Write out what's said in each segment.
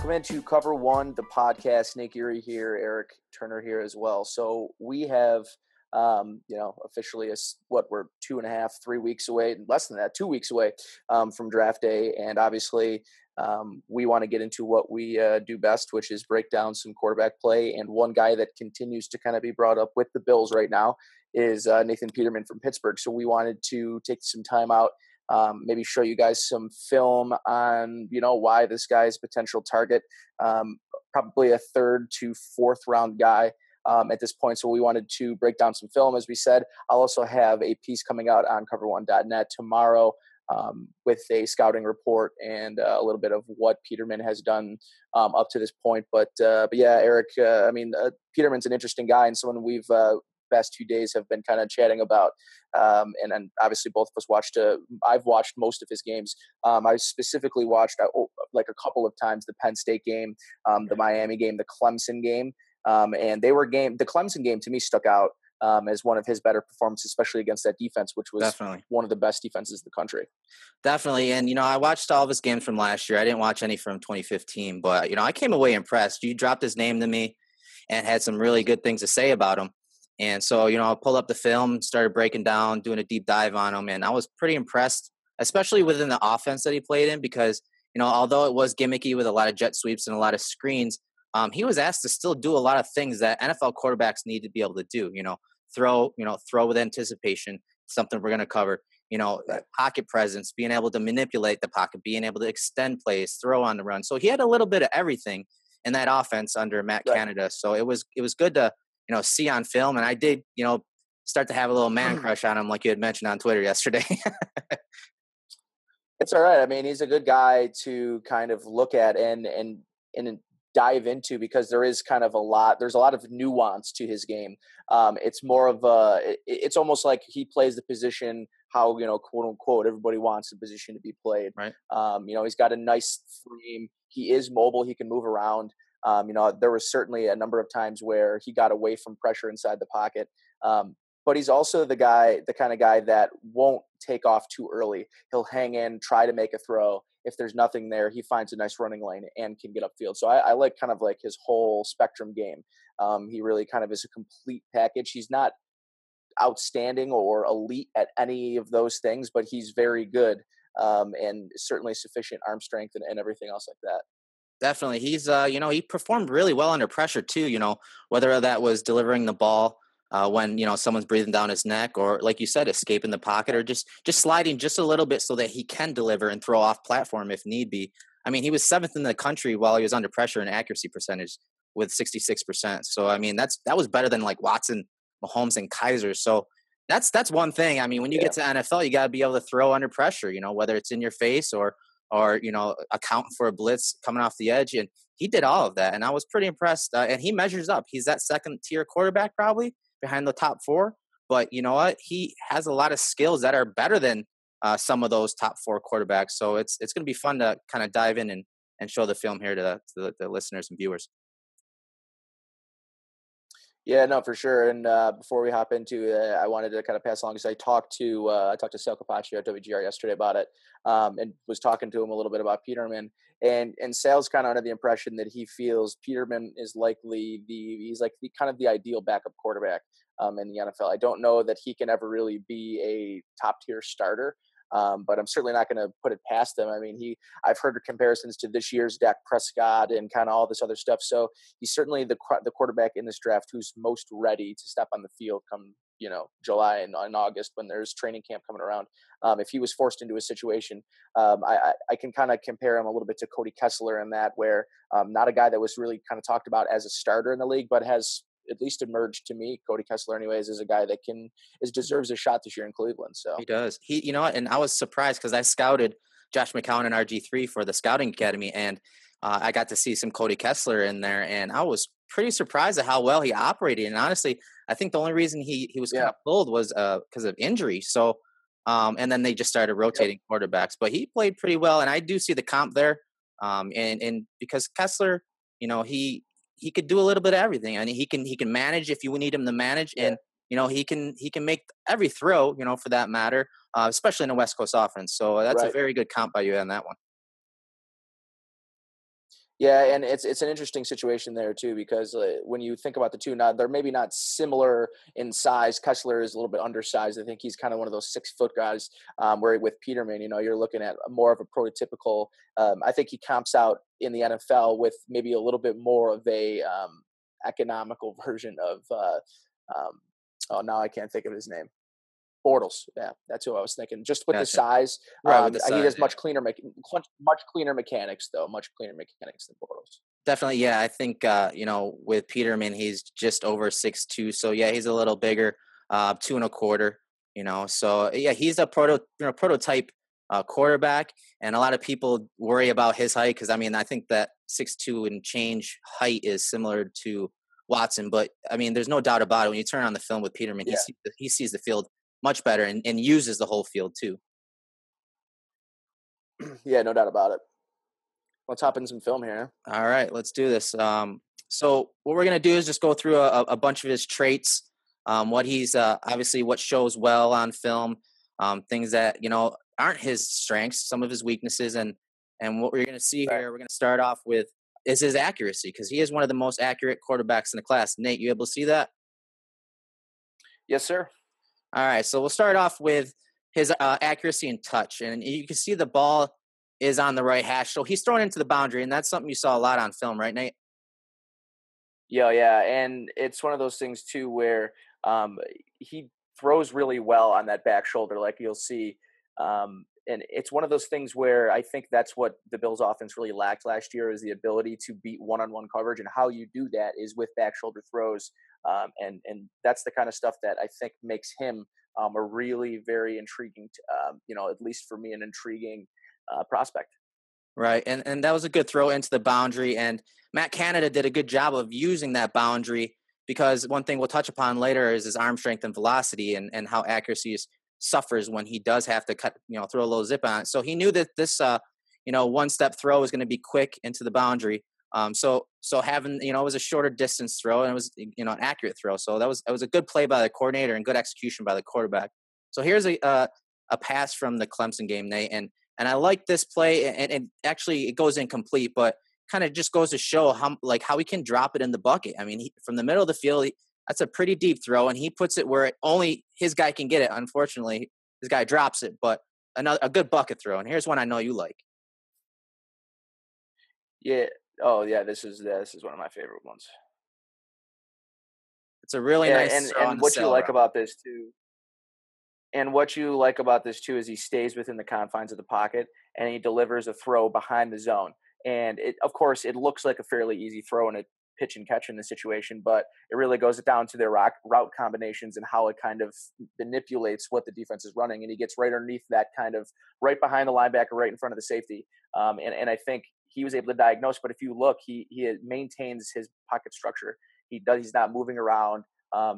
welcome into Cover One, the podcast. Nate Geary here, Erik Turner here as well. So we have, officially we're 2.5, 3 weeks away, less than that, 2 weeks away from draft day. And obviously we want to get into what we do best, which is break down some quarterback play. And one guy that continues to kind of be brought up with the Bills right now is Nate Peterman from Pittsburgh. So we wanted to take some time out, maybe show you guys some film on, why this guy's a potential target, probably a 3rd to 4th round guy at this point. So we wanted to break down some film, as we said. I'll also have a piece coming out on cover1.net tomorrow with a scouting report and a little bit of what Peterman has done up to this point. But yeah, Erik, Peterman's an interesting guy and someone we've past 2 days have been kind of chatting about. And obviously both of us I've watched most of his games. I specifically watched like a couple of times the Penn State game, the Miami game, the Clemson game. And the Clemson game to me stuck out as one of his better performances, especially against that defense, which was definitely one of the best defenses in the country. Definitely. And, I watched all of his games from last year. I didn't watch any from 2015, but, I came away impressed. You dropped his name to me and had some really good things to say about him. And so, I pulled up the film, started breaking down, doing a deep dive on him. And I was pretty impressed, especially within the offense that he played in, because, although it was gimmicky with a lot of jet sweeps and a lot of screens, he was asked to still do a lot of things that NFL quarterbacks need to be able to do, throw with anticipation, something we're going to cover, pocket presence, being able to manipulate the pocket, being able to extend plays, throw on the run. So he had a little bit of everything in that offense under Matt Canada. So it was good to, see on film. And I did, start to have a little man crush on him, like you had mentioned on Twitter yesterday. It's all right. I mean, he's a good guy to kind of look at and dive into, because there's a lot of nuance to his game. It's more of it's almost like he plays the position how, quote unquote, everybody wants the position to be played. Right. He's got a nice frame. He is mobile. He can move around. There was certainly a number of times where he got away from pressure inside the pocket. But he's also the kind of guy that won't take off too early. He'll hang in, try to make a throw. If there's nothing there, he finds a nice running lane and can get upfield. So I like kind of like his whole spectrum game. He really kind of is a complete package. He's not outstanding or elite at any of those things, but he's very good and certainly sufficient arm strength and everything else like that. Definitely. He's, he performed really well under pressure too, whether that was delivering the ball when, someone's breathing down his neck, or like you said, escaping the pocket, or just sliding just a little bit so that he can deliver and throw off platform if need be. I mean, he was 7th in the country while he was under pressure in accuracy percentage with 66%. So, I mean, that was better than like Watson, Mahomes, and Kaiir. So that's one thing. I mean, when you get to NFL, you got to be able to throw under pressure, whether it's in your face or accounting for a blitz coming off the edge. And he did all of that. And I was pretty impressed. And he measures up. He's that 2nd-tier quarterback probably behind the top 4. But you know what? He has a lot of skills that are better than some of those top 4 quarterbacks. So it's going to be fun to kind of dive in and show the film here to the listeners and viewers. Yeah, no, for sure. And before we hop into it, I wanted to kind of pass along, because I talked to Sal Capaccio at WGR yesterday about it, and was talking to him a little bit about Peterman. And Sal's kind of under the impression that he feels Peterman is he's like the ideal backup quarterback in the NFL. I don't know that he can ever really be a top tier starter. But I'm certainly not going to put it past him. I mean, I've heard comparisons to this year's Dak Prescott and kind of all this other stuff. So he's certainly the quarterback in this draft who's most ready to step on the field come, July and August when there's training camp coming around. If he was forced into a situation, I can kind of compare him a little bit to Cody Kessler in that, where not a guy that was really kind of talked about as a starter in the league, but has at least emerged to me, Cody Kessler anyways, is a guy that deserves a shot this year in Cleveland. So he does. And I was surprised because I scouted Josh McCown and RG3 for the scouting academy, and I got to see some Cody Kessler in there, and I was pretty surprised at how well he operated. And honestly, I think the only reason he was kind of pulled was because of injury. So, and then they just started rotating quarterbacks, but he played pretty well, and I do see the comp there. And because Kessler, he could do a little bit of everything. I mean, he can manage if you need him to manage, and he can make every throw, for that matter, especially in a West Coast offense. So that's a very good comp by you on that one. Yeah, and it's an interesting situation there too because when you think about the two, now they're maybe not similar in size. Kessler is a little bit undersized. I think he's kind of one of those 6 foot guys. Where with Peterman, you're looking at more of a prototypical. I think he comps out in the NFL with maybe a little bit more of a economical version of. Um, oh, now I can't think of his name. Bortles, yeah, that's who I was thinking. Just with the Gotcha. size, Right, with the he size, has yeah. much cleaner mechanics, though. Much cleaner mechanics than Bortles. Definitely, yeah. I think with Peterman, he's just over 6'2", so yeah, he's a little bigger, 2 and a quarter. So yeah, he's a prototype quarterback, and a lot of people worry about his height because I think that 6'2" and change height is similar to Watson, but I mean, there's no doubt about it. When you turn on the film with Peterman, Yeah, he sees the field much better and uses the whole field too. yeah, no doubt about it. Let's hop in some film here. All right, let's do this. So what we're gonna do is just go through a bunch of his traits, what he's obviously what shows well on film, things that aren't his strengths, some of his weaknesses, and what we're gonna see Right. here. We're gonna start off with is his accuracy because he is one of the most accurate quarterbacks in the class. Nate, you able to see that? Yes, sir. All right, so we'll start off with his accuracy and touch, and you can see the ball is on the right hash, so he's thrown into the boundary, and that's something you saw a lot on film, right, Nate? Yeah, yeah, and it's one of those things too where he throws really well on that back shoulder, like you'll see. And it's one of those things where I think that's what the Bills' offense really lacked last year is the ability to beat one-on-one coverage, and how you do that is with back shoulder throws, and that's the kind of stuff that I think makes him a really very intriguing, at least for me, an intriguing prospect. Right, and that was a good throw into the boundary, and Matt Canada did a good job of using that boundary because one thing we'll touch upon later is his arm strength and velocity and how accuracy suffers when he does have to throw a little zip on it. So he knew that this one-step throw was going to be quick into the boundary. So having it was a shorter distance throw and it was an accurate throw. So that was a good play by the coordinator and good execution by the quarterback. So here's a pass from the Clemson game, Nate, and I like this play, and actually it goes incomplete, but kind of just goes to show how he can drop it in the bucket. I mean, from the middle of the field, that's a pretty deep throw, and he puts it where only his guy can get it. Unfortunately, his guy drops it, but a good bucket throw. And here's one I know you like. Yeah. Oh, yeah. This is one of my favorite ones. It's a really Yeah, nice and throw on and the what you sail like route. about this too And what you like about this too is he stays within the confines of the pocket and he delivers a throw behind the zone. And of course, it looks like a fairly easy throw and a pitch and catch in this situation, but it really goes down to their route combinations and how it kind of manipulates what the defense is running. And he gets right underneath that, kind of right behind the linebacker, right in front of the safety. And I think he was able to diagnose. But if you look, he maintains his pocket structure. He's not moving around.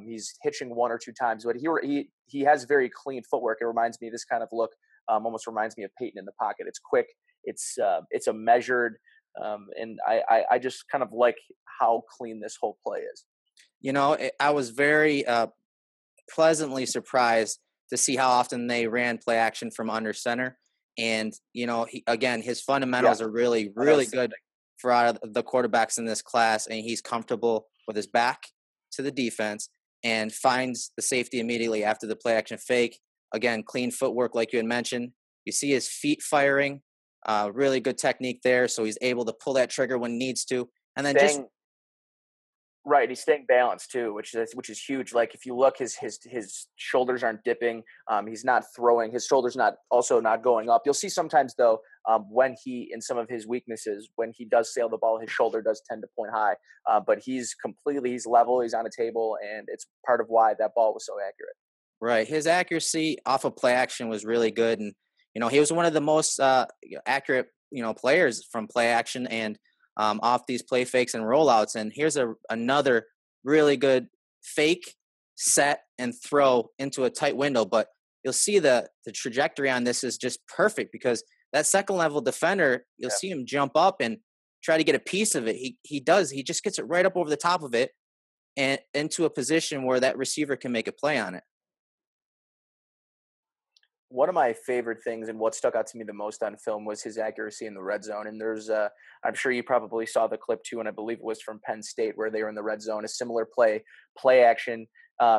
He's hitching 1 or 2 times, but he has very clean footwork. It reminds me of this kind of look. Almost reminds me of Peyton in the pocket. It's quick. It's a measured, and I just kind of like how clean this whole play is. I was very pleasantly surprised to see how often they ran play action from under center. And, his Yeah, fundamentals are really, I know. really good for out of the quarterbacks in this class. And he's comfortable with his back to the defense and finds the safety immediately after the play action fake. Again, clean footwork, like you had mentioned. You see his feet firing, really good technique there. So he's able to pull that trigger when he needs to. And then just Staying Right, he's staying balanced too, which is huge. Like if you look, his shoulders aren't dipping. He's not throwing. His shoulders not going up. You'll see sometimes though, when he in some of his weaknesses, when he does sail the ball, his shoulder does tend to point high. But he's level. He's on a table, and it's part of why that ball was so accurate. right. His accuracy off of play action was really good. And, he was one of the most accurate, players from play action and off these play fakes and rollouts. And here's another really good fake, set, and throw into a tight window. But you'll see the trajectory on this is just perfect because that second level defender, you'll Yeah. see him jump up and try to get a piece of it. He just gets it right up over the top of it and into a position where that receiver can make a play on it. one of my favorite things and what stuck out to me the most on film was his accuracy in the red zone. And I'm sure you probably saw the clip too, and I believe it was from Penn State where they were in the red zone, a similar play action.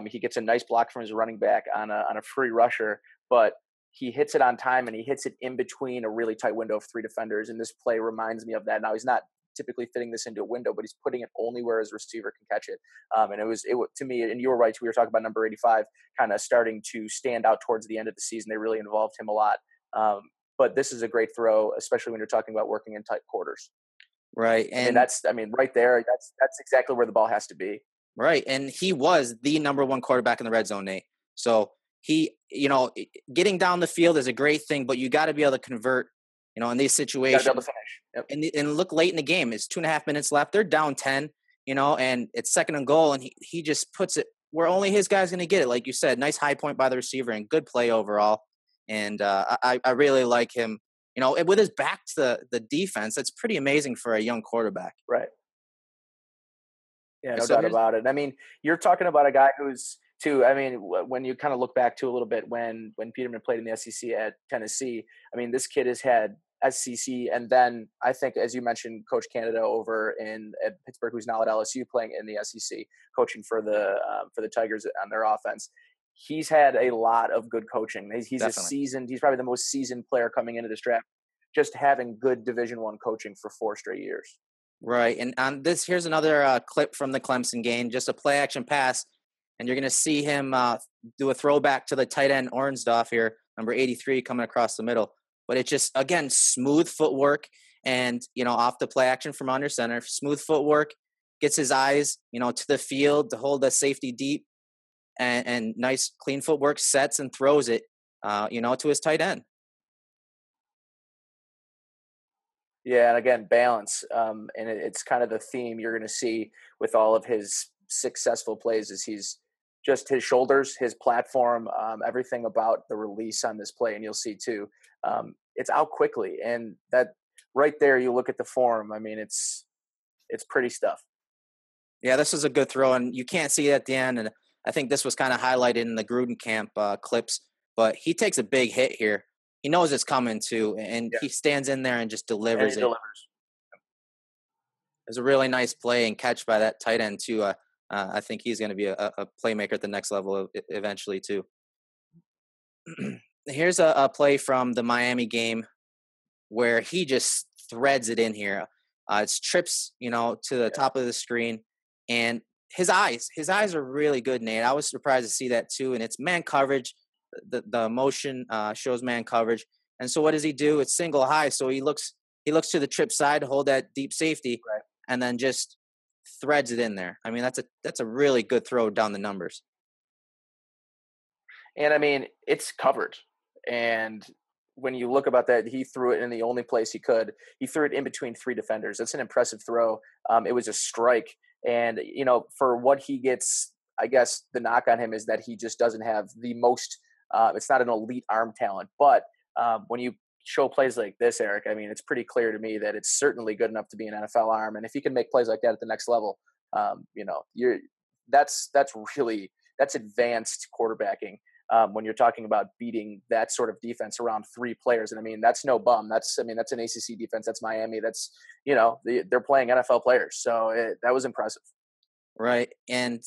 He gets a nice block from his running back on a free rusher, but he hits it on time and he hits it in between a really tight window of three defenders. And this play reminds me of that. Now he's not typically fitting this into a window, but he's putting it only where his receiver can catch it. And it was to me, and you were right, we were talking about number 85 kind of starting to stand out towards the end of the season. They really involved him a lot. But this is a great throw, especially when you're talking about working in tight quarters. Right. And right there, that's exactly where the ball has to be. Right. And he was the number one quarterback in the red zone, Nate. So he, getting down the field is a great thing, but you got to be able to convert, in these situations. Got to be able to finish. Yep. And look late in the game. It's 2.5 minutes left. They're down 10, and it's 2nd and goal. And he just puts it where only his guy's going to get it. Like you said, nice high point by the receiver and good play overall. And I really like him, with his back to the defense. That's pretty amazing for a young quarterback. Right. Yeah, no doubt about it. I mean, you're talking about a guy who's when you kind of look back to a little bit when Peterman played in the SEC at Tennessee, I mean, this kid has had SEC, and then I think, as you mentioned, Coach Canada over at Pittsburgh, who's now at LSU playing in the SEC, coaching for the Tigers on their offense. He's had a lot of good coaching. He's he's probably the most seasoned player coming into this draft, just having good Division I coaching for 4 straight years. Right. And on this, here's another clip from the Clemson game, just a play action pass. And you're going to see him do a throwback to the tight end Ornsdorf here, number 83, coming across the middle. But it's just, again, smooth footwork and, off the play action from under center, smooth footwork, gets his eyes, to the field to hold the safety deep and nice clean footwork, sets and throws it, to his tight end. Yeah, and again, balance. And it's kind of the theme you're going to see with all of his successful plays is he's just his shoulders, his platform, everything about the release on this play. And you'll see too, it's out quickly. And that right there, you look at the form. I mean, it's pretty stuff. Yeah, this was a good throw, and you can't see it at the end. And I think this was kind of highlighted in the Gruden camp clips, but he takes a big hit here. He knows it's coming too, and he stands in there and just delivers it. It was a really nice play and catch by that tight end too. I think he's going to be a playmaker at the next level eventually too. Here's a play from the Miami game where he just threads it in here. It's trips, to the top of the screen, and his eyes are really good, Nate. I was surprised to see that too. And it's man coverage. The motion shows man coverage. And so what does he do? It's single high. So he looks to the trip side to hold that deep safety, right, and then just threads it in there. I mean, that's a really good throw down the numbers. And I mean, it's covered. And when you look about that, he threw it in the only place he could. He threw it in between 3 defenders. That's an impressive throw. It was a strike. And, for what he gets, I guess the knock on him is that he just doesn't have the most it's not an elite arm talent. But when you show plays like this, Erik, I mean, it's pretty clear to me that it's certainly good enough to be an NFL arm. And if he can make plays like that at the next level, that's advanced quarterbacking. When you're talking about beating that sort of defense around 3 players. And I mean, that's no bum. That's an ACC defense. That's Miami. That's, they're playing NFL players. So that was impressive. Right. And,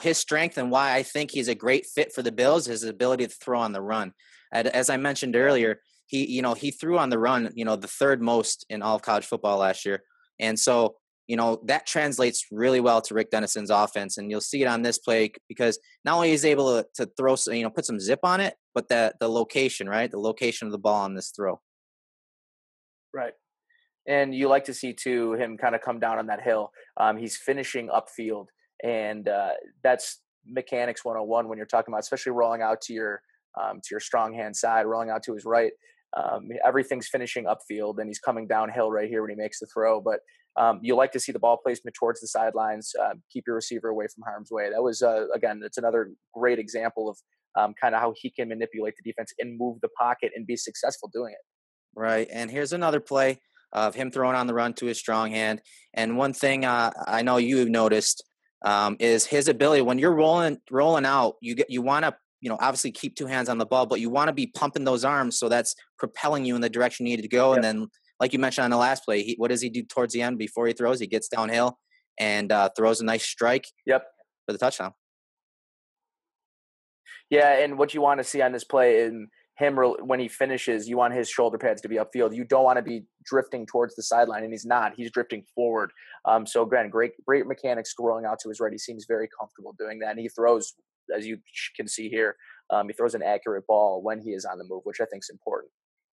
his strength and why I think he's a great fit for the Bills is his ability to throw on the run. As I mentioned earlier, he threw on the run, the 3rd most in all of college football last year. And so, that translates really well to Rick Dennison's offense. And you'll see it on this play because not only is he able to throw, put some zip on it, but the location, right? The location of the ball on this throw. Right. And you like to see, too, him kind of come down on that hill. He's finishing upfield, and that's mechanics 101 when you're talking about, especially rolling out to your strong hand side, rolling out to his right. Everything's finishing upfield, and he's coming downhill right here when he makes the throw. But you like to see the ball placement towards the sidelines, keep your receiver away from harm's way. That was, again, it's another great example of kind of how he can manipulate the defense and move the pocket and be successful doing it. Right, and here's another play of him throwing on the run to his strong hand. And one thing I know you've noticed is his ability when you're rolling out. You want to obviously keep two hands on the ball, but you want to be pumping those arms so that's propelling you in the direction you need to go. And then, like you mentioned on the last play, what does he do towards the end before he throws? He gets downhill and throws a nice strike for the touchdown. Yeah, and what you want to see on this play in him when he finishes, you want his shoulder pads to be upfield. You don't want to be drifting towards the sideline, and he's not. He's drifting forward. So again, great mechanics rolling out to his right. He seems very comfortable doing that, and he throws, as you can see here, he throws an accurate ball when he is on the move, which I think is important.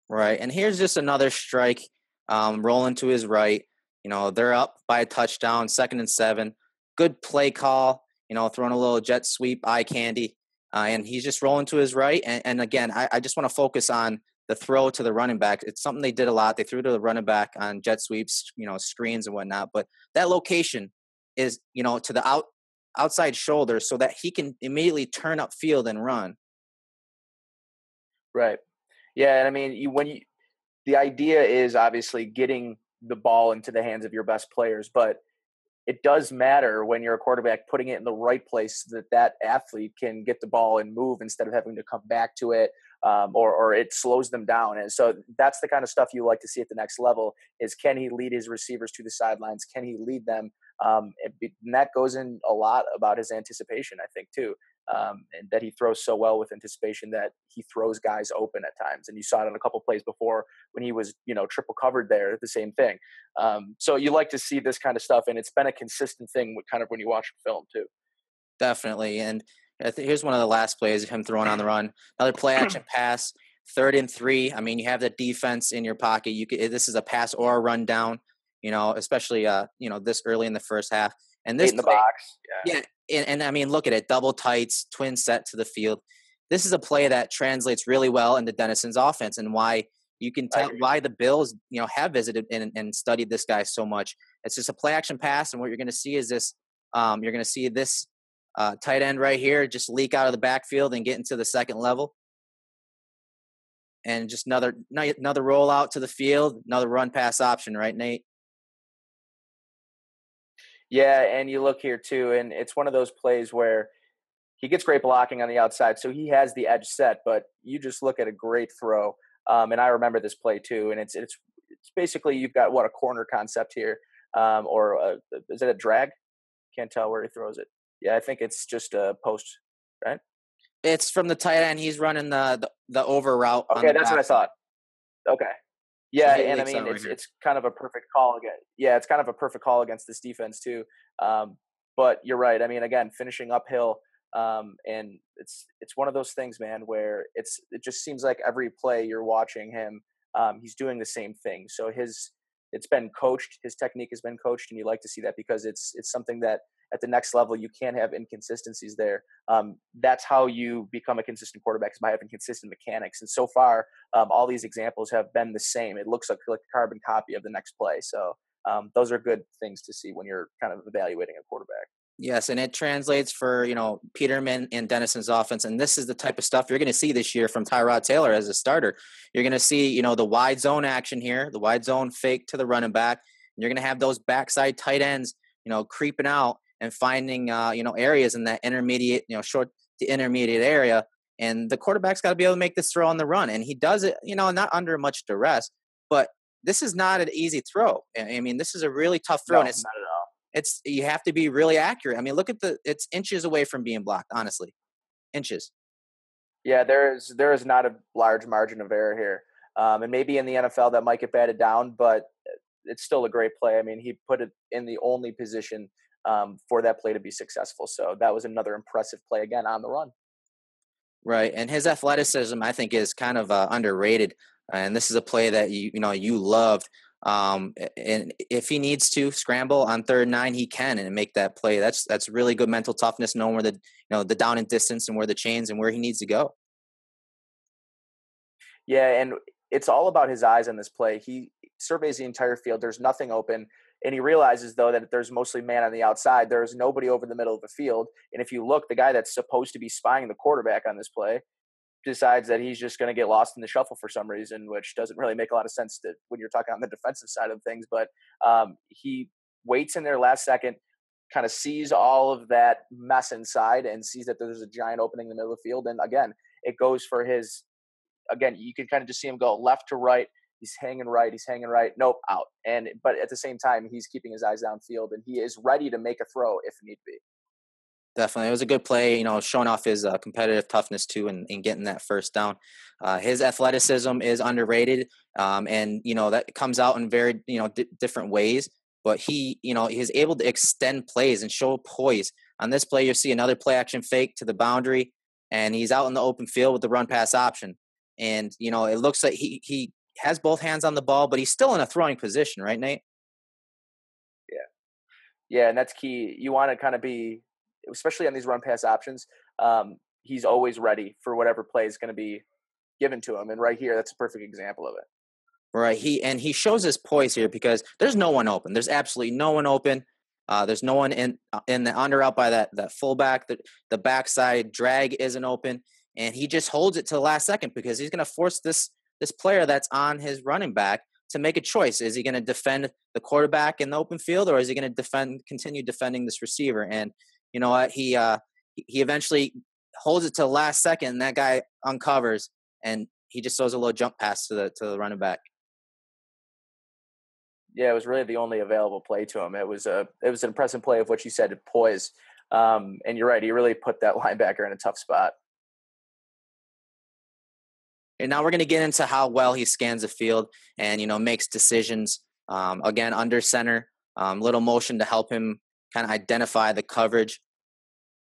Right, and here's just another strike rolling to his right. They're up by a touchdown, 2nd and 7. Good play call, throwing a little jet sweep, eye candy. And he's just rolling to his right. And again, I just want to focus on the throw to the running back. It's something they did a lot. They threw to the running back on jet sweeps, screens and whatnot. But that location is, to the outside shoulder so that he can immediately turn upfield and run. Right. Yeah. And I mean, the idea is obviously getting the ball into the hands of your best players, but it does matter when you're a quarterback putting it in the right place so that athlete can get the ball and move instead of having to come back to it, or it slows them down. And so that's the kind of stuff you like to see at the next level is, can he lead his receivers to the sidelines? Can he lead them? And that goes in a lot about his anticipation, I think, too. And that he throws so well with anticipation that he throws guys open at times. And you saw it on a couple plays before when he was, triple covered there, the same thing. So you like to see this kind of stuff, and it's been a consistent thing with kind of when you watch film too. Definitely. And here's one of the last plays of him throwing on the run. Another play action pass, 3rd and 3. I mean, you have the defense in your pocket. This is a pass or a run down, especially, this early in the first half. And this in the box. Yeah. And I mean, look at it, double tights, twin set to the field. This is a play that translates really well into Dennison's offense, and why you can tell why the Bills, have visited and studied this guy so much. It's just a play action pass. And what you're going to see is this, you're going to see this tight end right here just leak out of the backfield and get into the second level. And just another rollout to the field, another run pass option, right, Nate? Yeah, and you look here too, and it's one of those plays where he gets great blocking on the outside, so he has the edge set, but you just look at a great throw. And I remember this play too, and it's basically you've got a corner concept here, or is it a drag? Can't tell where he throws it. Yeah, I think it's just a post, right? It's from the tight end. He's running the over route. Okay, that's what I thought. Okay. Yeah, and I mean, it's kind of a perfect call again. Yeah, it's kind of a perfect call against this defense too. But you're right. I mean, again, finishing uphill, and it's one of those things, man, where it just seems like every play you're watching him, he's doing the same thing. So it's been coached. His technique has been coached, and you like to see that because it's something that at the next level you can't have inconsistencies there. That's how you become a consistent quarterback, is by having consistent mechanics. And so far, all these examples have been the same. It looks like a carbon copy of the next play. So those are good things to see when you're kind of evaluating a quarterback. Yes, and it translates for, Peterman and Dennison's offense. And this is the type of stuff you're going to see this year from Tyrod Taylor as a starter. You're going to see, the wide zone action here, the wide zone fake to the running back. And you're going to have those backside tight ends, creeping out and finding, areas in that intermediate, short to intermediate area. And the quarterback's got to be able to make this throw on the run. And he does it, not under much duress. But this is not an easy throw. I mean, this is a really tough throw. No, and it's not at all. You have to be really accurate. I mean, look at it's inches away from being blocked, honestly. Inches. Yeah, there is not a large margin of error here. And maybe in the NFL that might get batted down, but it's still a great play. I mean, he put it in the only position for that play to be successful. So that was another impressive play again on the run. Right. And his athleticism, I think, is kind of underrated. And this is a play that you loved. And if he needs to scramble on 3rd and 9, he can and make that play. That's really good mental toughness, knowing where the down and distance and where the chains and where he needs to go. Yeah, and it's all about his eyes on this play. He surveys the entire field. There's nothing open. And he realizes, though, that there's mostly man on the outside. There's nobody over the middle of the field. And if you look, the guy that's supposed to be spying the quarterback on this play decides that he's just going to get lost in the shuffle for some reason, which doesn't really make a lot of sense when you're talking on the defensive side of things. But he waits in there last second, kind of sees all of that mess inside and sees that there's a giant opening in the middle of the field. And again, it goes for his, again, you can kind of just see him go left to right. He's hanging right. He's hanging right. Nope, out. But at the same time, he's keeping his eyes downfield, and he is ready to make a throw if need be. Definitely. It was a good play, showing off his competitive toughness too and getting that first down. His athleticism is underrated, and, that comes out in very, different ways. But he's able to extend plays and show poise. On this play, you'll see another play action fake to the boundary, and he's out in the open field with the run pass option. And, it looks like he has both hands on the ball, but he's still in a throwing position, right, Nate? Yeah. Yeah, and that's key. You want to kind of be, especially on these run pass options, he's always ready for whatever play is going to be given to him. And right here, that's a perfect example of it. Right. He shows his poise here because there's no one open. There's absolutely no one open. There's no one in the under out by that fullback. The backside drag isn't open, and he just holds it to the last second because he's going to force this player that's on his running back to make a choice. Is he going to defend the quarterback in the open field, or is he going to continue defending this receiver? And you know what? He eventually holds it to the last second, and that guy uncovers, and he just throws a little jump pass to the running back. Yeah, it was really the only available play to him. It was an impressive play of what you said, poise. And you're right, he really put that linebacker in a tough spot. And now we're going to get into how well he scans the field and, makes decisions. Again, under center, little motion to help him kind of identify the coverage.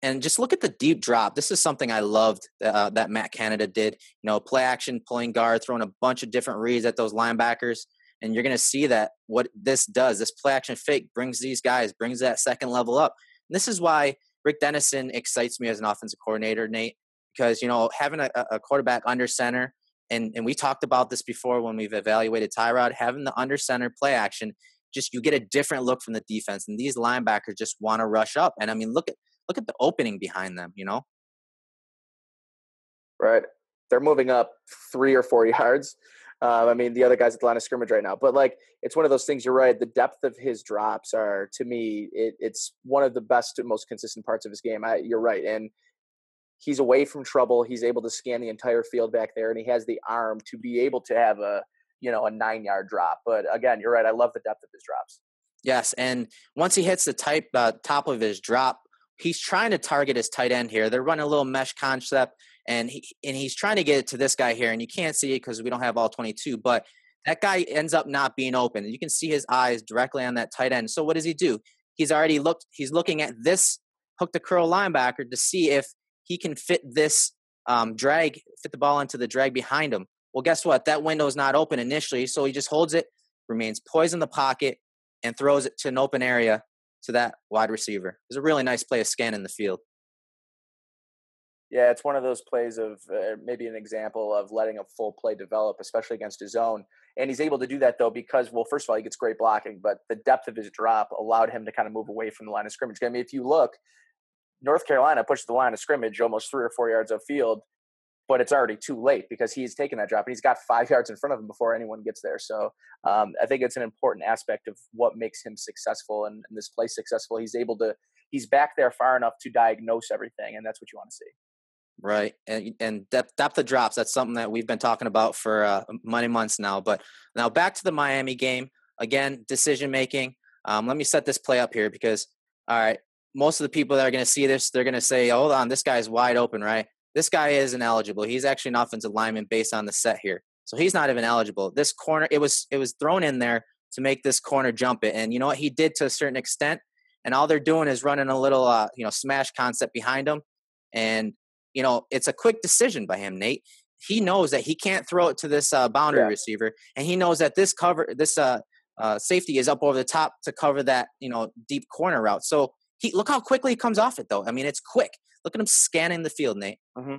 And just look at the deep drop. This is something I loved that Matt Canada did. Play action, pulling guard, throwing a bunch of different reads at those linebackers. And you're going to see that what this does, this play action fake brings that second level up. And this is why Rick Dennison excites me as an offensive coordinator, Nate, because, having a quarterback under center, and we talked about this before when we've evaluated Tyrod, having the under center play action, just you get a different look from the defense. And these linebackers just want to rush up. And I mean, look at the opening behind them, Right. They're moving up 3 or 4 yards. The other guy's at the line of scrimmage right now. But, it's one of those things, you're right, the depth of his drops are, to me, it's one of the best and most consistent parts of his game. You're right. And he's away from trouble. He's able to scan the entire field back there, and he has the arm to be able to have a 9-yard drop. But, again, you're right. I love the depth of his drops. Yes, and once he hits the top of his drop, he's trying to target his tight end here. They're running a little mesh concept, and he's trying to get it to this guy here, and you can't see it because we don't have all 22, but that guy ends up not being open. And you can see his eyes directly on that tight end. So what does he do? He's looking at this hook to curl linebacker to see if he can fit this fit the ball into the drag behind him. Well, guess what? That window is not open initially, so he just holds it, remains poised in the pocket, and throws it to an open area to that wide receiver. It's a really nice play of scanning the field. Yeah, it's one of those plays of maybe an example of letting a full play develop, especially against his own. And he's able to do that, though, because, well, first of all, he gets great blocking, but the depth of his drop allowed him to kind of move away from the line of scrimmage. I mean, if you look, North Carolina pushed the line of scrimmage almost 3 or 4 yards upfield, but it's already too late because he's taken that drop and he's got 5 yards in front of him before anyone gets there. So I think it's an important aspect of what makes him successful and this play successful. He's back there far enough to diagnose everything, and that's what you want to see. Right. And depth of drops, that's something that we've been talking about for many months now. But now back to the Miami game. Again, decision-making. Let me set this play up here because, all right, most of the people that are going to see this, they're going to say, hold on, this guy's wide open, right? This guy isn't eligible. He's actually an offensive lineman based on the set here. So he's not even eligible. This corner, it was thrown in there to make this corner jump it. And you know what he did to a certain extent? And all they're doing is running a little, smash concept behind him. And, it's a quick decision by him, Nate. He knows that he can't throw it to this boundary receiver. And he knows that this safety is up over the top to cover that, deep corner route. So look how quickly he comes off it, though. I mean, it's quick. Look at him scanning the field, Nate. Mm-hmm.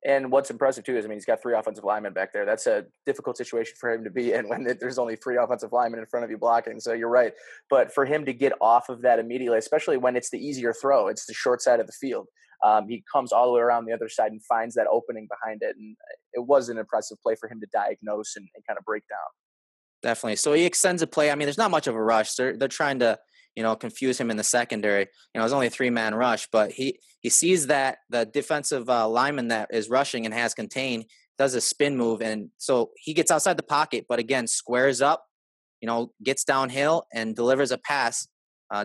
And what's impressive, too, is, he's got 3 offensive linemen back there. That's a difficult situation for him to be in when there's only 3 offensive linemen in front of you blocking. So you're right. But for him to get off of that immediately, especially when it's the easier throw, it's the short side of the field. He comes all the way around the other side and finds that opening behind it. And it was an impressive play for him to diagnose and kind of break down. Definitely. So he extends a play. There's not much of a rush. They're trying to, confuse him in the secondary. It was only a 3-man rush, but he sees that the defensive lineman that is rushing and has contained does a spin move, and so he gets outside the pocket, but again squares up, gets downhill and delivers a pass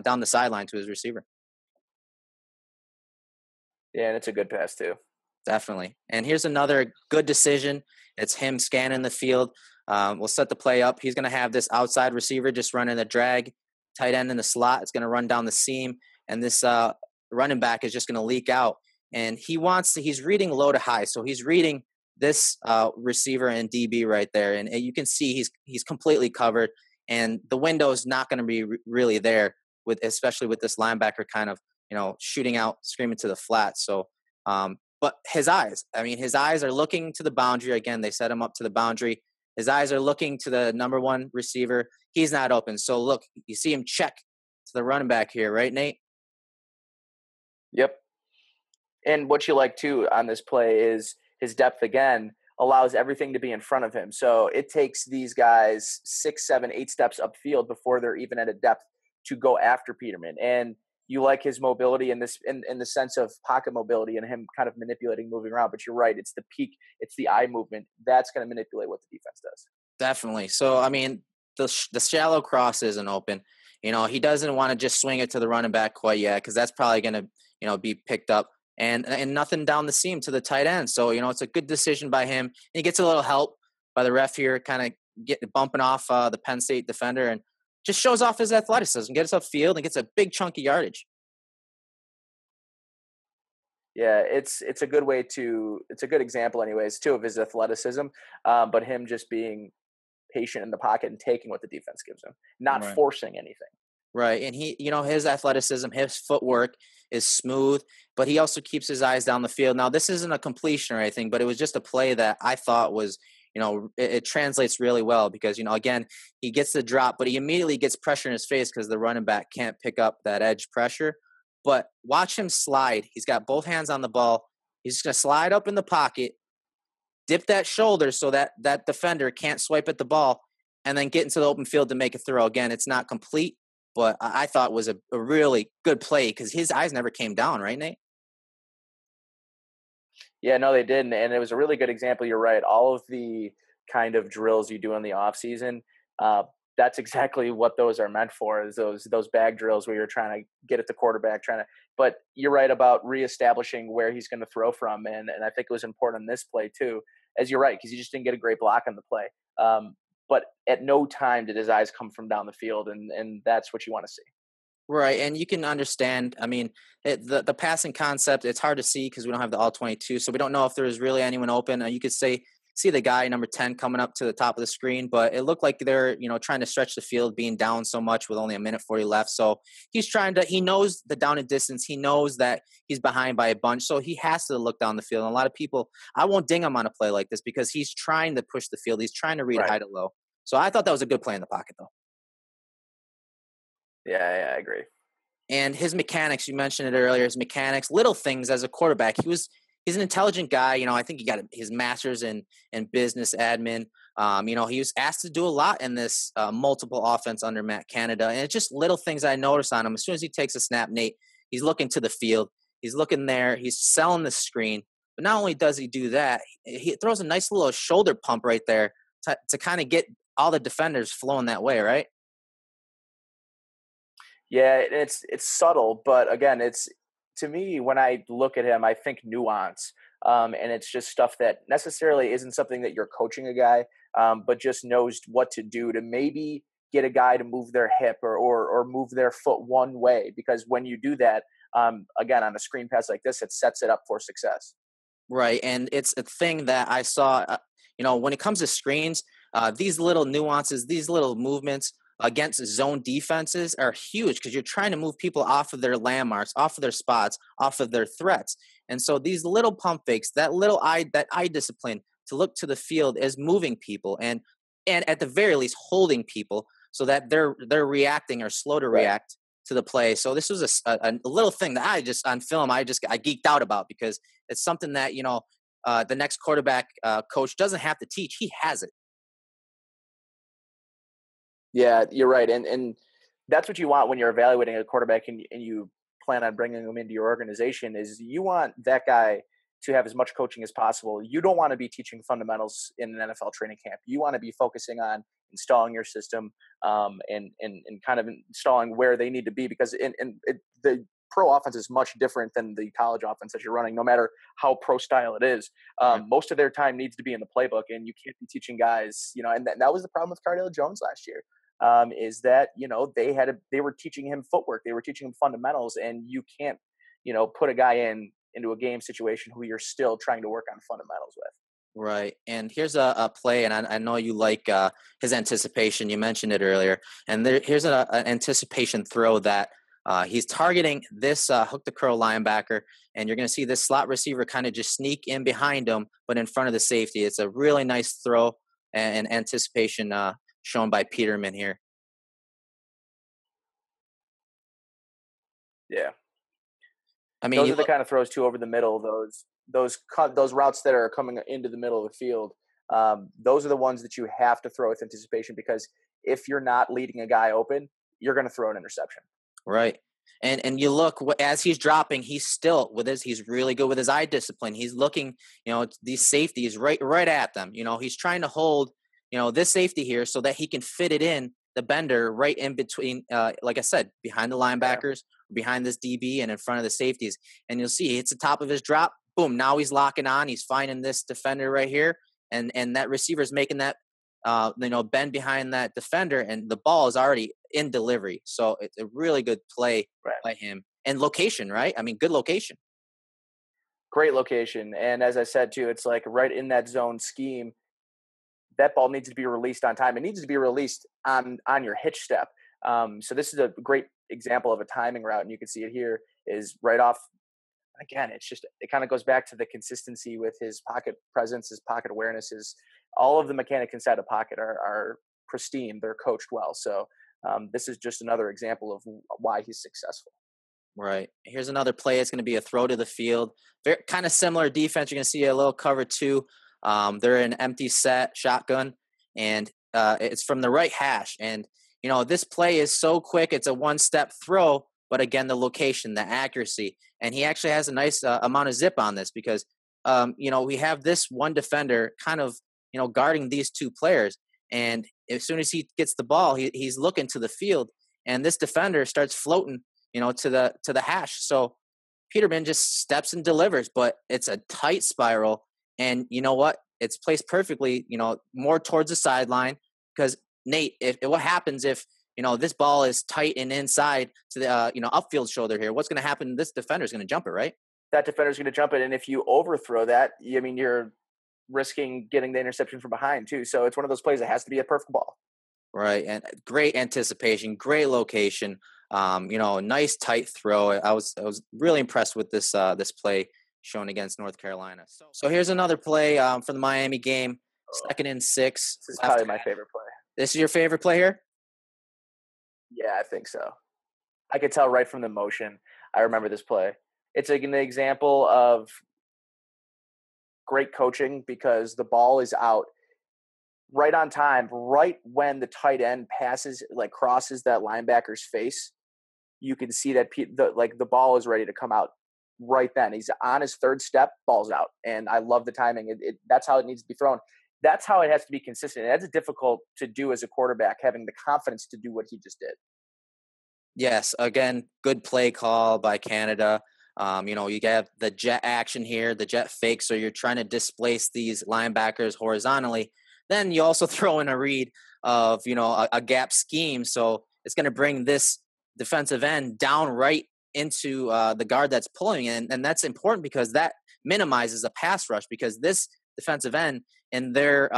down the sideline to his receiver. Yeah, and it's a good pass too. Definitely. And here's another good decision. It's him scanning the field. We'll set the play up. He's going to have this outside receiver just running the drag, tight end in the slot. It's going to run down the seam, and this running back is just going to leak out. And he's reading low to high. So he's reading this receiver and DB right there. And you can see he's completely covered, and the window is not going to be really there, especially with this linebacker kind of, shooting out, screaming to the flat. So, but his eyes are looking to the boundary. Again, they set him up to the boundary. His eyes are looking to the number one receiver. He's not open. So look, you see him check to the running back here, right, Nate? Yep. And what you like too on this play is his depth again allows everything to be in front of him. So it takes these guys 6, 7, 8 steps upfield before they're even at a depth to go after Peterman. And you like his mobility in the sense of pocket mobility and him kind of manipulating, moving around. But you're right. It's the peak. It's the eye movement. That's going to manipulate what the defense does. Definitely. So, I mean, the shallow cross isn't open. He doesn't want to just swing it to the running back quite yet, because that's probably going to, be picked up. And nothing down the seam to the tight end. So, it's a good decision by him. And he gets a little help by the ref here, kind of bumping off the Penn State defender, and just shows off his athleticism, gets upfield, and gets a big chunk of yardage. Yeah, it's a good way it's a good example anyways, too, of his athleticism, but him just being patient in the pocket and taking what the defense gives him, not forcing anything. Right. And he, his athleticism, his footwork is smooth, but he also keeps his eyes down the field. Now, this isn't a completion or anything, but it was just a play that I thought was, it translates really well because, again, he gets the drop, but he immediately gets pressure in his face because the running back can't pick up that edge pressure. But watch him slide. He's got both hands on the ball. He's just going to slide up in the pocket, dip that shoulder so that defender can't swipe at the ball, and then get into the open field to make a throw. Again, it's not complete, but I thought was a really good play because his eyes never came down, right, Nate? Yeah, no, they didn't. And it was a really good example. You're right. All of the kind of drills you do in the off season, that's exactly what those are meant for, is those bag drills where you're trying to get at the quarterback, but you're right about reestablishing where he's going to throw from. And I think it was important in this play too, as you're right, because he just didn't get a great block on the play. But at no time did his eyes come from down the field. And that's what you want to see. Right, and you can understand, I mean, the passing concept, it's hard to see because we don't have the all-22, so we don't know if there was really anyone open. You could see the guy, number 10, coming up to the top of the screen, but it looked like they're, trying to stretch the field, being down so much with only 1:40 left. So he knows the down and distance. He knows that he's behind by a bunch, so he has to look down the field. And a lot of people, I won't ding him on a play like this because he's trying to push the field. He's trying to read high to low. So I thought that was a good play in the pocket, though. Yeah, I agree. And his mechanics, you mentioned it earlier, his mechanics, little things as a quarterback. He's an intelligent guy. I think he got his master's in business admin. He was asked to do a lot in this multiple offense under Matt Canada. And it's just little things I noticed on him. As soon as he takes a snap, Nate, he's looking to the field. He's looking there. He's selling the screen. But not only does he do that, he throws a nice little shoulder pump right there to kind of get all the defenders flowing that way, right? Yeah, it's subtle, but again, to me, when I look at him, I think nuance, and it's just stuff that necessarily isn't something that you're coaching a guy, but just knows what to do to maybe get a guy to move their hip or move their foot one way, because when you do that, again, on a screen pass like this, it sets it up for success. Right, and it's a thing that I saw, when it comes to screens, these little nuances, these little movements against zone defenses are huge because you're trying to move people off of their landmarks, off of their spots, off of their threats. And so these little pump fakes, that eye discipline to look to the field is moving people and at the very least holding people so that they're reacting or slow to react to the play. So this was a little thing that I just on film I geeked out about because it's something that the next quarterback coach doesn't have to teach. He has it. Yeah, you're right. And that's what you want when you're evaluating a quarterback and you plan on bringing them into your organization. Is you want that guy to have as much coaching as possible. You don't want to be teaching fundamentals in an NFL training camp. You want to be focusing on installing your system, and kind of installing where they need to be, because the pro offense is much different than the college offense that you're running, no matter how pro style it is. Right. Most of their time needs to be in the playbook, and you can't be teaching guys, and that was the problem with Cardale Jones last year. Is that they were teaching him footwork, they were teaching him fundamentals, and you can't put a guy into a game situation who you're still trying to work on fundamentals with. Right. And here's a play, and I know you like his anticipation. You mentioned it earlier. And here's an anticipation throw that he's targeting this hook the curl linebacker, and you're going to see this slot receiver kind of just sneak in behind him, but in front of the safety. It's a really nice throw and anticipation shown by Peterman here. Yeah. I mean, those are the kind of throws too over the middle. Those routes that are coming into the middle of the field. Those are the ones that you have to throw with anticipation, because if you're not leading a guy open, you're going to throw an interception. Right. And you look as he's dropping, he's still he's really good with his eye discipline. He's looking, these safeties right at them. He's trying to hold, this safety here so that he can fit it in the bender right in between, like I said, behind the linebackers, behind this DB, and in front of the safeties. And you'll see he hits the top of his drop. Boom. Now he's locking on. He's finding this defender right here. And that receiver's making that, bend behind that defender, and the ball is already in delivery. So it's a really good play by him. And location, right? I mean, good location. Great location. And as I said, too, it's like right in that zone scheme, that ball needs to be released on time. It needs to be released on your hitch step. So this is a great example of a timing route, and you can see it here is right off. Again, it kind of goes back to the consistency with his pocket presence, his pocket awareness. All of the mechanics inside a pocket are pristine. They're coached well. So this is just another example of why he's successful. Right. Here's another play. It's going to be a throw to the field. Very kind of similar defense. You're going to see a little cover two. They're in empty set shotgun, and it's from the right hash. And this play is so quick. It's a one-step throw, but again, the location, the accuracy, and he actually has a nice amount of zip on this, because we have this one defender kind of guarding these two players, and as soon as he gets the ball, he's looking to the field, and this defender starts floating to the hash. So Peterman just steps and delivers, but it's a tight spiral. And you know what? It's placed perfectly, more towards the sideline, because Nate, what happens if, this ball is tight and inside to the, upfield shoulder here? What's going to happen? This defender is going to jump it, right? That defender is going to jump it. And if you overthrow that, you're risking getting the interception from behind too. So it's one of those plays that has to be a perfect ball. Right. And great anticipation, great location, nice tight throw. I was really impressed with this play shown against North Carolina. So here's another play for the Miami game. 2nd and 6. This is probably my favorite play. This is your favorite play here? Yeah, I think so. I could tell right from the motion. I remember this play. It's an example of great coaching, because the ball is out right on time, right when the tight end crosses that linebacker's face. You can see that the ball is ready to come out right then. He's on his third step, ball's out. And I love the timing. That's how it needs to be thrown. That's how it has to be consistent. And that's difficult to do as a quarterback, having the confidence to do what he just did. Yes. Again, good play call by Canada. You have the jet action here, the jet fake. So you're trying to displace these linebackers horizontally. Then you also throw in a read of, a gap scheme. So it's going to bring this defensive end down right into the guard that's pulling in. And that's important, because that minimizes a pass rush, because this defensive end, and they're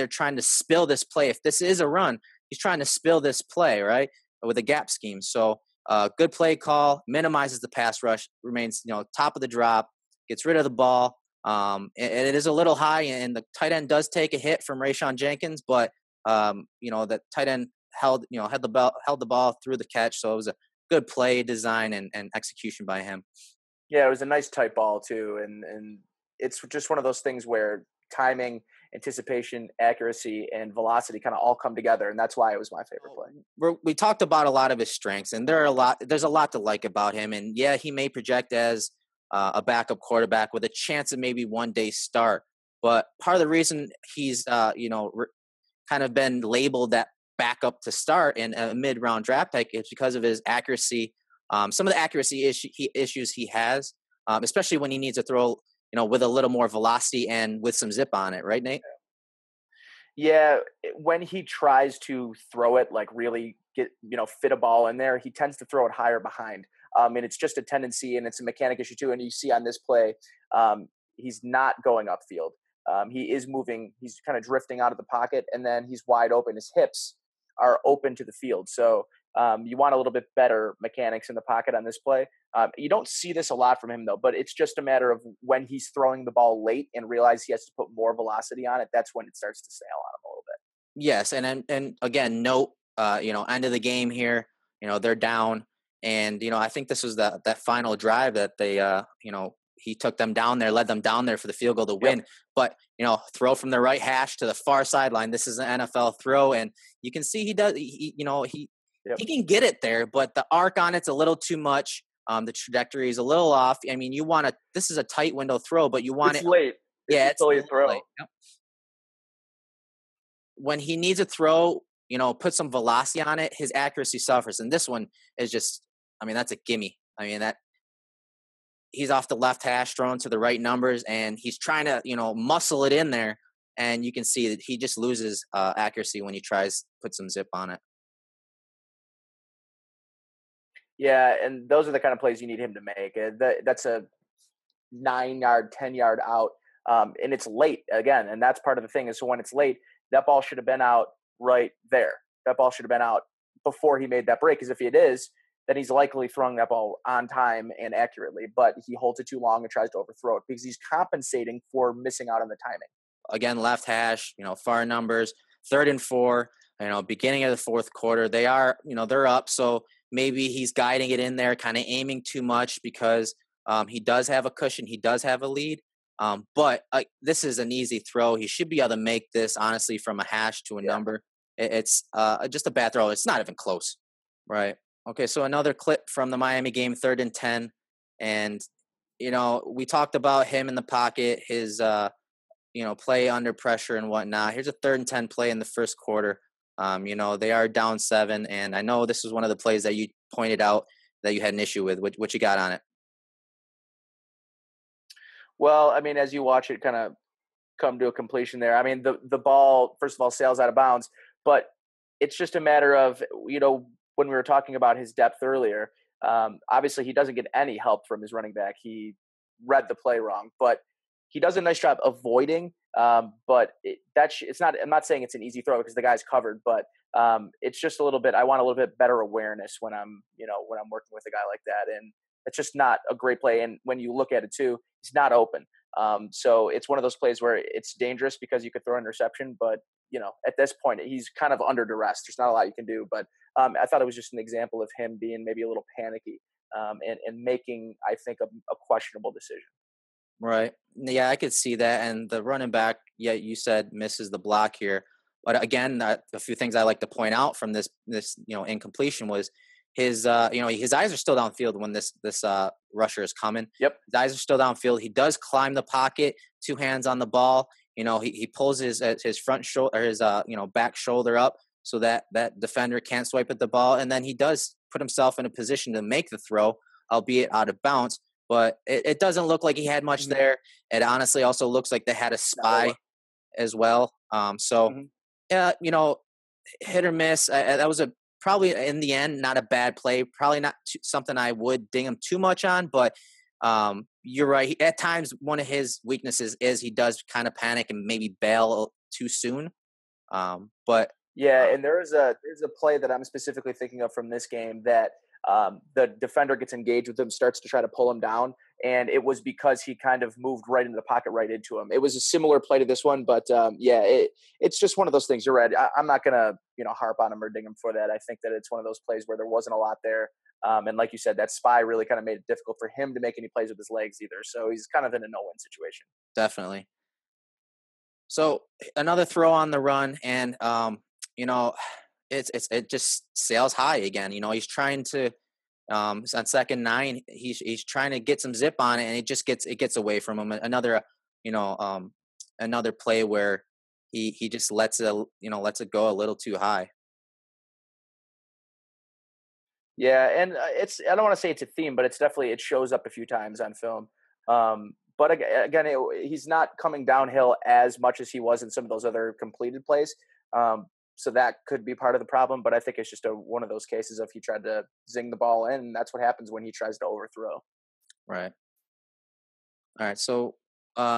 trying to spill this play. If this is a run, he's trying to spill this play, right, with a gap scheme. So good play call, minimizes the pass rush, remains, top of the drop, gets rid of the ball. And it is a little high, and the tight end does take a hit from Rayshon Jenkins, but the tight end held the ball through the catch. So it was a good play design and execution by him. Yeah, it was a nice tight ball too. And it's just one of those things where timing anticipation, accuracy, and velocity kind of all come together, and that's why it was my favorite play. We talked about a lot of his strengths, and there's a lot to like about him. And yeah, he may project as a backup quarterback with a chance of maybe one day start. But part of the reason he's kind of been labeled that backup to start in a mid-round draft pick is because of his accuracy. Some of the accuracy issues he has, especially when he needs to throw, with a little more velocity and with some zip on it, right, Nate? Yeah, when he tries to throw it, like really get, fit a ball in there, he tends to throw it higher behind. And it's just a tendency, and it's a mechanic issue too. And you see on this play, he's not going upfield. He is moving. He's kind of drifting out of the pocket, and then he's wide open. His hips are open to the field. So you want a little bit better mechanics in the pocket on this play. You don't see this a lot from him, though, but it's just a matter of when he's throwing the ball late and realize he has to put more velocity on it. That's when it starts to sail on him a little bit. Yes, and again, note, end of the game here. They're down, and I think this was that final drive that they, he took them down there, led them down there for the field goal to win. Yep. But throw from the right hash to the far sideline. This is an NFL throw, and you can see he does. He can get it there, but the arc on it's a little too much. The trajectory is a little off. I mean, this is a tight window throw, but you want it's late. It's a late throw. Late. Yep. When he needs a throw, put some velocity on it, his accuracy suffers. And this one is just, that's a gimme. He's off the left hash, thrown to the right numbers, and he's trying to, muscle it in there. And you can see that he just loses accuracy when he tries to put some zip on it. Yeah, and those are the kind of plays you need him to make. That's a 9-yard, 10-yard out, and it's late again. And that's part of the thing is, so when it's late, that ball should have been out right there. That ball should have been out before he made that break, because if it is, then he's likely throwing that ball on time and accurately. But he holds it too long and tries to overthrow it because he's compensating for missing out on the timing. Again, left hash, far numbers, 3rd and 4, beginning of the fourth quarter. They are, they're up. So maybe he's guiding it in there, kind of aiming too much because he does have a cushion. He does have a lead. But this is an easy throw. He should be able to make this, honestly, from a hash to a number. It's just a bad throw. It's not even close. Right. Okay, so another clip from the Miami game, 3rd and 10. And, we talked about him in the pocket, his, play under pressure and whatnot. Here's a 3rd and 10 play in the first quarter. They are down 7. And I know this was one of the plays that you pointed out that you had an issue with. What you got on it? Well, as you watch it kind of come to a completion there, the ball, first of all, sails out of bounds, but it's just a matter of, when we were talking about his depth earlier, obviously he doesn't get any help from his running back. He read the play wrong, but he does a nice job avoiding. But it's not. I'm not saying it's an easy throw because the guy's covered, but it's just a little bit. I want a little bit better awareness when I'm working with a guy like that, and it's just not a great play. And when you look at it too, he's not open. So it's one of those plays where it's dangerous because you could throw an interception, but at this point he's kind of under duress. There's not a lot you can do, but I thought it was just an example of him being maybe a little panicky and making, I think, a questionable decision. Right. Yeah, I could see that. And the running back, you said misses the block here. But again, a few things I like to point out from this incompletion was his his eyes are still downfield when this rusher is coming. Yep. His eyes are still downfield. He does climb the pocket, 2 hands on the ball. He pulls his front shoulder, or his back shoulder up so that defender can't swipe at the ball, and then he does put himself in a position to make the throw, albeit out of bounds. But it doesn't look like he had much there. It honestly also looks like they had a spy as well. Yeah, hit or miss. That was probably in the end not a bad play. Probably not something I would ding him too much on. But you're right. At times, one of his weaknesses is he does kind of panic and maybe bail too soon. But and there's a play that I'm specifically thinking of from this game that the defender gets engaged with him, starts to try to pull him down, and it was because he kind of moved right into the pocket, right into him. It was a similar play to this one, but it's just one of those things. You're right. I'm not gonna harp on him or ding him for that. I think that it's one of those plays where there wasn't a lot there, and like you said, that spy really kind of made it difficult for him to make any plays with his legs either. So he's kind of in a no-win situation. Definitely. So another throw on the run, and you know, it just sails high again. You know, he's trying to on second 9, he's trying to get some zip on it, and it gets away from him. Another you know another play where he just lets it go a little too high. Yeah, and I don't want to say it's a theme, but it shows up a few times on film. But again, he's not coming downhill as much as he was in some of those other completed plays. Um, so that could be part of the problem. But I think it's just one of those cases of he tried to zing the ball in, and that's what happens when he tries to overthrow. Right. All right. So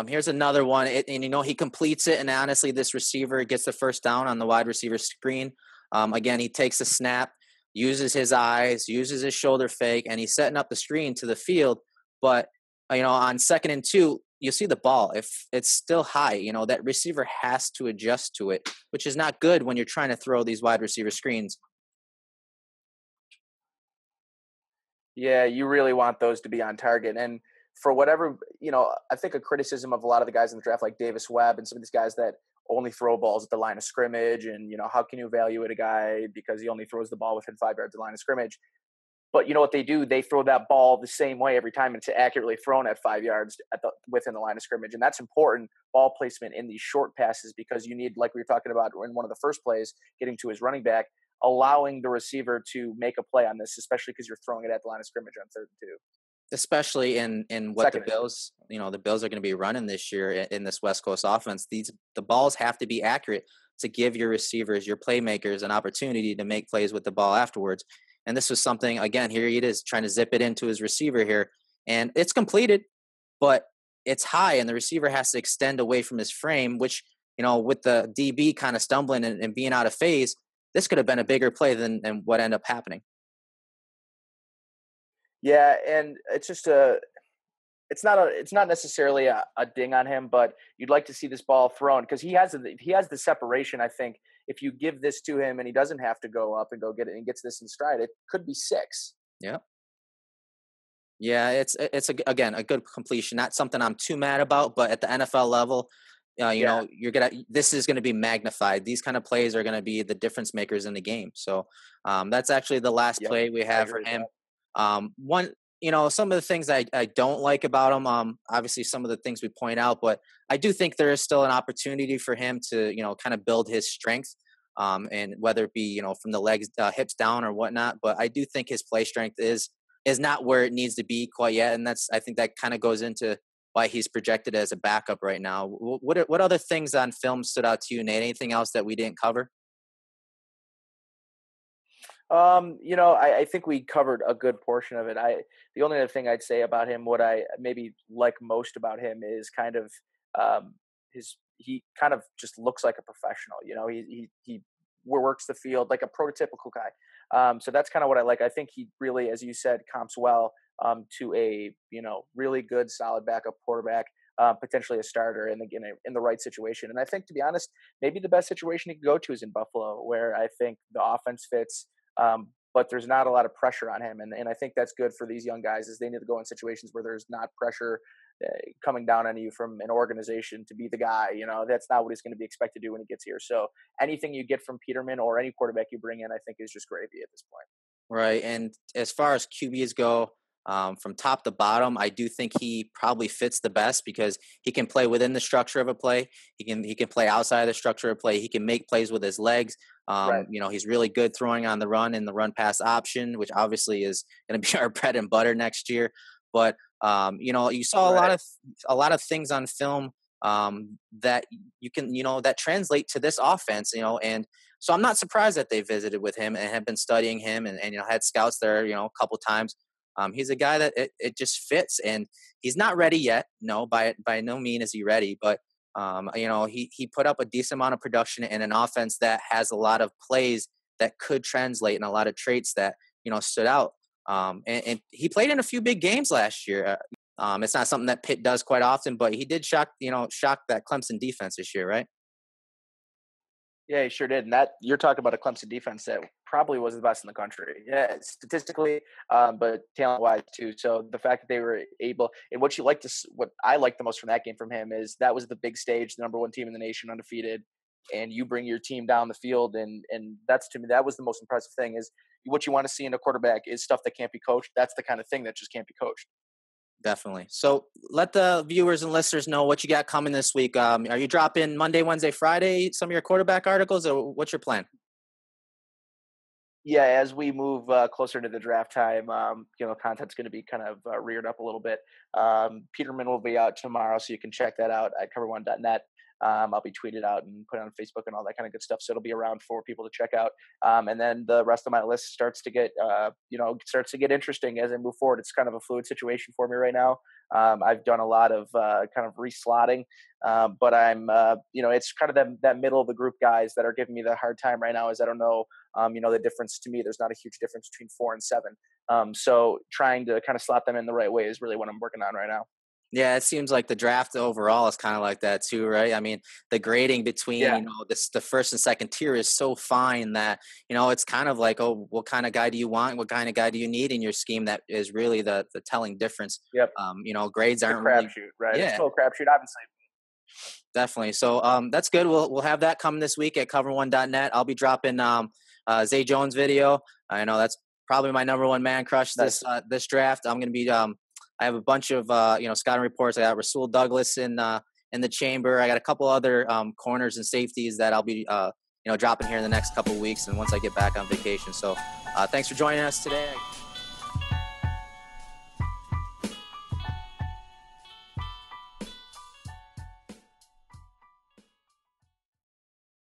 here's another one, and he completes it, and honestly, this receiver gets the first down on the wide receiver screen. Again, he takes a snap, uses his eyes, uses his shoulder fake, and he's setting up the screen to the field. But on 2nd and 2, you see the ball. If it's still high, that receiver has to adjust to it, which is not good when you're trying to throw these wide receiver screens. Yeah, you really want those to be on target. And for whatever, I think a criticism of a lot of the guys in the draft, like Davis Webb and some of these guys that only throw balls at the line of scrimmage. And, how can you evaluate a guy because he only throws the ball within 5 yards of the line of scrimmage? But you know what they do? They throw that ball the same way every time. And it's accurately thrown at 5 yards within the line of scrimmage. And that's important ball placement in these short passes because you need, like we were talking about in one of the first plays, getting to his running back, allowing the receiver to make a play on this, especially because you're throwing it at the line of scrimmage on 3rd and 2. Especially in what the Second and 2. Bills, the Bills are going to be running this year in this West Coast offense. The balls have to be accurate to give your receivers, your playmakers, an opportunity to make plays with the ball afterwards. And this was something, again, here he is trying to zip it into his receiver here, and it's completed, but it's high, and the receiver has to extend away from his frame, which with the DB kind of stumbling and being out of phase, this could have been a bigger play than what ended up happening. Yeah, and it's not necessarily a ding on him, but you'd like to see this ball thrown because he has the separation. I think if you give this to him and he doesn't have to go up and go get it and gets this in stride, it could be 6. Yeah. Yeah, again a good completion. Not something I'm too mad about, but at the NFL level, Yeah. this is gonna be magnified. These kind of plays are gonna be the difference makers in the game. So that's actually the last Yep. play we I have for agree with him. that. One, some of the things I don't like about him, obviously some of the things we point out, but I do think there is still an opportunity for him to, kind of build his strength, and whether it be, from the legs, hips down or whatnot. But I do think his play strength is not where it needs to be quite yet, and I think that kind of goes into why he's projected as a backup right now. What other things on film stood out to you, Nate? Anything else that we didn't cover? I think we covered a good portion of it. The only other thing I'd say about him, what I maybe like most about him is kind of he kind of just looks like a professional. He works the field like a prototypical guy. So that's kind of what I like. I think he really, as you said, comps well to a really good, solid backup quarterback, potentially a starter in the right situation. And I think, to be honest, maybe the best situation he could go to is in Buffalo, where I think the offense fits. But there's not a lot of pressure on him, and I think that's good for these young guys. Is they need to go in situations where there's not pressure coming down on you from an organization to be the guy. That's not what he's going to be expected to do when he gets here. So anything you get from Peterman or any quarterback you bring in, I think is just gravy at this point. Right. And as far as QBs go, from top to bottom, I do think he probably fits the best because he can play within the structure of a play. He can play outside of the structure of a play. He can make plays with his legs. Right. He's really good throwing on the run and the run pass option, which obviously is going to be our bread and butter next year. But you saw Right. a lot of things on film that you can that translate to this offense. And so I'm not surprised that they visited with him and have been studying him and had scouts there a couple times. He's a guy that it just fits, and he's not ready yet. No, by no means is he ready. But he put up a decent amount of production in an offense that has a lot of plays that could translate and a lot of traits that stood out. And he played in a few big games last year. It's not something that Pitt does quite often, but he did shock that Clemson defense this year, right? Yeah, he sure did. And that you're talking about a Clemson defense that probably was the best in the country. Yeah, statistically, but talent wise too. So the fact that they were able, and what you like to, what I like the most from that game from him is that was the big stage, the number one team in the nation, undefeated, and you bring your team down the field, and that's to me that was the most impressive thing is what you want to see in a quarterback is stuff that can't be coached. That's the kind of thing that just can't be coached. Definitely. So let the viewers and listeners know what you got coming this week. Are you dropping Monday, Wednesday, Friday, some of your quarterback articles, or what's your plan? Yeah, as we move closer to the draft time, content's going to be kind of reared up a little bit. Peterman will be out tomorrow, so you can check that out at cover1.net. I'll be tweeted out and put it on Facebook and all that kind of good stuff. So it'll be around for people to check out. And then the rest of my list starts to get, interesting as I move forward. It's kind of a fluid situation for me right now. I've done a lot of kind of reslotting, but I'm, it's kind of that middle of the group guys that are giving me the hard time right now. Is I don't know, the difference to me. There's not a huge difference between 4 and 7. So trying to kind of slot them in the right way is really what I'm working on right now. Yeah, it seems like the draft overall is kind of like that too, right? I mean, the grading between, Yeah. the first and second tier is so fine that, it's kind of like, oh, what kind of guy do you want? What kind of guy do you need in your scheme? That is really the telling difference. Yep. Grades It's a aren't really, crapshoot, right? It's yeah, still a crapshoot, obviously. definitely. So that's good. We'll have that coming this week at cover1.net. I'll be dropping Zay Jones video. I know that's probably my number one man crush Nice. this draft. I'm going to be I have a bunch of scouting reports. I got Rasul Douglas in the chamber. I got a couple other corners and safeties that I'll be dropping here in the next couple of weeks, and once I get back on vacation. So thanks for joining us today.